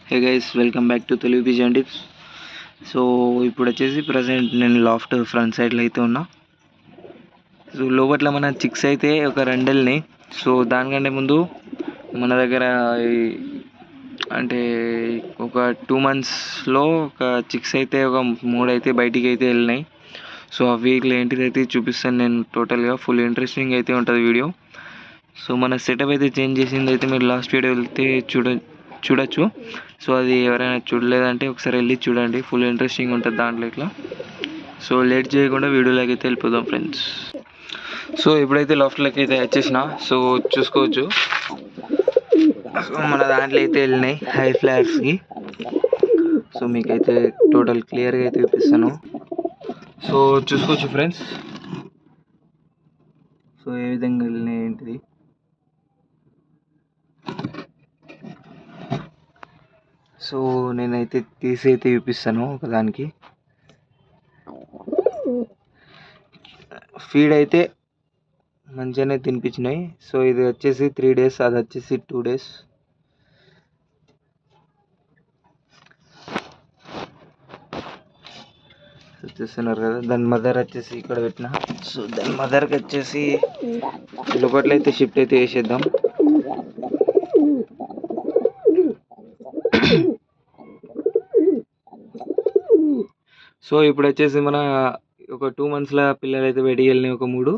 Hey guys, welcome back to Telugu vision tips. So ఇప్పుడు వచ్చేసి present నేను లాఫ్ట్ ఫ్రంట్ సైడ్లో అయితే ఉన్నా. సో లోపట్ల మన చిక్స్ అయితే ఒక రెండెల్ని. సో దానికంటే ముందు మన దగ్గర అంటే ఒక 2 monthsలో ఒక చిక్స్ అయితే ఒక 3 అయితే బయటికి అయితే వెళ్ళినాయి. సో ఆ వీక్లో ఏంటిదైతే చూపిస్తాను నేను టోటల్గా. ఫుల్ ఇంట్రెస్టింగ్ అయితే ఉంటుంది వీడియో. సో మన సెటప్ అయితే చేంజ్ చేసింది అయితే మీరు లాస్ట్ వీడియో వెళ్తే చూడొచ్చు. సో అది ఎవరైనా చూడలేదంటే ఒకసారి వెళ్ళి చూడండి, ఫుల్ ఇంట్రెస్టింగ్ ఉంటుంది దాంట్లో ఇట్లా. సో లేట్ చేయకుండా వీడియోలోకి అయితే వెళ్ళిపోదాం ఫ్రెండ్స్. సో ఇప్పుడైతే లాఫ్ట్లోకి అయితే వచ్చేసిన. సో చూసుకోవచ్చు, సో మన దాంట్లో అయితే వెళ్ళినాయి హై ఫ్లైయర్స్కి. సో మీకైతే టోటల్ క్లియర్గా అయితే చూపిస్తాను. సో చూసుకోవచ్చు ఫ్రెండ్స్, సో ఏ విధంగా వెళ్ళినాయి ఏంటిది. సో నేనైతే తీసి అయితే చూపిస్తాను ఒకదానికి. ఫీడ్ అయితే మంచిగానే తినిపించినాయి. సో ఇది వచ్చేసి 3 days, అది వచ్చేసి 2 days. చూస్తున్నారు కదా, దాని మదర్ వచ్చేసి ఇక్కడ పెట్టిన. సో దాని మదర్కి వచ్చేసి లోపట్ల అయితే షిఫ్ట్ అయితే చేసేద్దాం. సో ఇప్పుడు వచ్చేసి మన ఒక 2 monthsల పిల్లలు అయితే బయటికి వెళ్ళినాయి ఒక 3.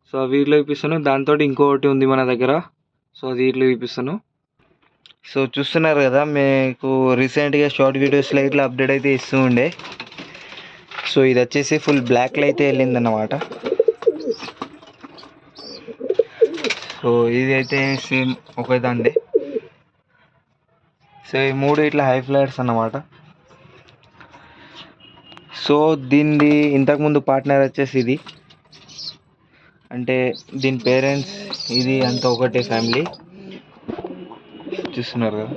సో ఆ వీటిలో చూపిస్తాను. దాంతో ఇంకొకటి ఉంది మన దగ్గర. సో అది వీటిలో చూపిస్తాను. సో చూస్తున్నారు కదా, మీకు రీసెంట్గా షార్ట్ వీడియోస్లో ఇట్లా అప్డేట్ అయితే ఇస్తూ ఉండే. సో ఇది వచ్చేసి ఫుల్ బ్లాక్లో అయితే వెళ్ళిందన్నమాట. సో ఇది అయితే సేమ్ ఒకే దాండే. సో ఈ 3 ఇట్లా హై ఫ్లైయర్స్ అన్నమాట. సో దీనిది ఇంతకుముందు పార్ట్నర్ వచ్చేసి ఇది, అంటే దీని పేరెంట్స్ ఇది అంతా ఒకటే ఫ్యామిలీ. చూస్తున్నారు కదా.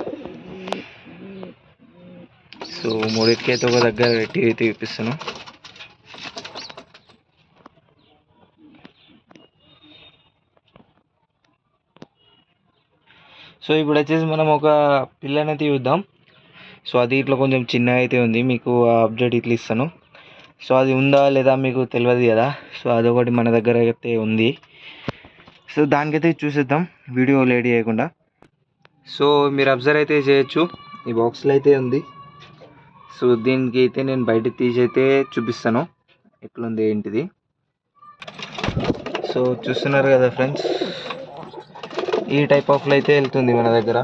సో 3కి అయితే ఒక దగ్గర పెట్టి అయితే చూపిస్తాను. సో ఇప్పుడు వచ్చేసి మనం ఒక పిల్లనైతే చూద్దాం. సో అది ఇట్లా కొంచెం చిన్నగా అయితే ఉంది, మీకు ఆ అప్డేట్ ఇట్లా ఇస్తాను. సో అది ఉందా లేదా మీకు తెలియదు కదా. సో అదొకటి మన దగ్గర అయితే ఉంది. సో దానికైతే చూసేద్దాం వీడియో లేట్ చేయకుండా. సో మీరు అబ్జర్వ్ అయితే చేయొచ్చు, ఈ బాక్స్లో అయితే ఉంది. సో దీనికి అయితే నేను బయట తీసి అయితే చూపిస్తాను ఎట్లుంది ఏంటిది. సో చూస్తున్నారు కదా ఫ్రెండ్స్, ఈ టైప్ ఆఫ్లో అయితే వెళ్తుంది మన దగ్గర.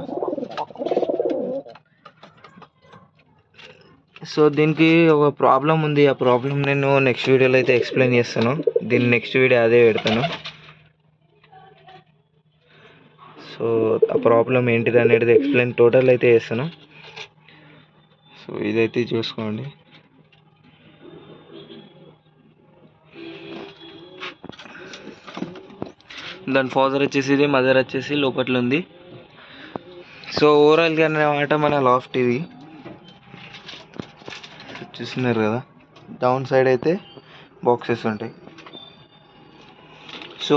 సో దీనికి ఒక ప్రాబ్లం ఉంది, ఆ ప్రాబ్లం నేను నెక్స్ట్ వీడియోలో అయితే ఎక్స్ప్లెయిన్ చేస్తాను. దీన్ని నెక్స్ట్ వీడియో అదే పెడతాను. సో ఆ ప్రాబ్లం ఏంటిది అనేది ఎక్స్ప్లెయిన్ టోటల్ అయితే చేస్తాను. సో ఇదైతే చూసుకోండి. దాని ఫాదర్ వచ్చేసి ఇది, మదర్ వచ్చేసి లోపట్ల ఉంది. సో ఓవరాల్గా అన్నమాట మన లాఫ్ట్ ఇది. చూస్తున్నారు కదా, డౌన్ సైడ్ అయితే బాక్సెస్ ఉంటాయి. సో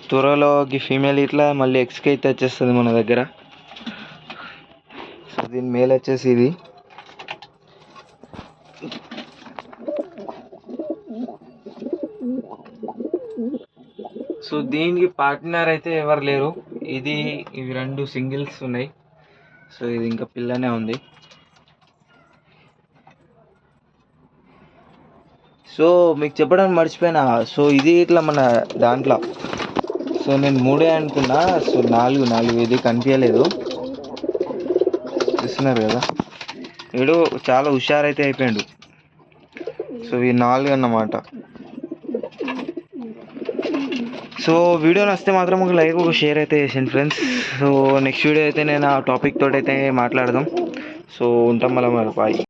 త్వరలో ఫీమేల్ ఇట్లా మళ్ళీ ఎక్స్కి అయితే వచ్చేస్తుంది మన దగ్గర. సో దీని మేల్ వచ్చేసి ఇది. సో దీనికి పార్ట్నర్ అయితే ఎవరు లేరు, ఇవి 2 సింగిల్స్ ఉన్నాయి. సో ఇది ఇంకా పిల్లనే ఉంది. సో మీకు చెప్పడం మర్చిపోయినా, సో ఇది ఇట్లా మన దాంట్లో. సో నేను 3 అనుకున్నా, సో 4 ఇది కనిపించలేదు. చూస్తున్నారు కదా, వీడు చాలా హుషారైతే అయిపోయాడు. సో ఇవి 4 అన్నమాట. సో వీడియో నచ్చితే మాత్రం ఒక లైక్, ఒక షేర్ అయితే చేసాను ఫ్రెండ్స్. సో నెక్స్ట్ వీడియో అయితే నేను ఆ టాపిక్ తోటి అయితే మాట్లాడదాం. సో ఉంటాం మళ్ళీ బాయ్.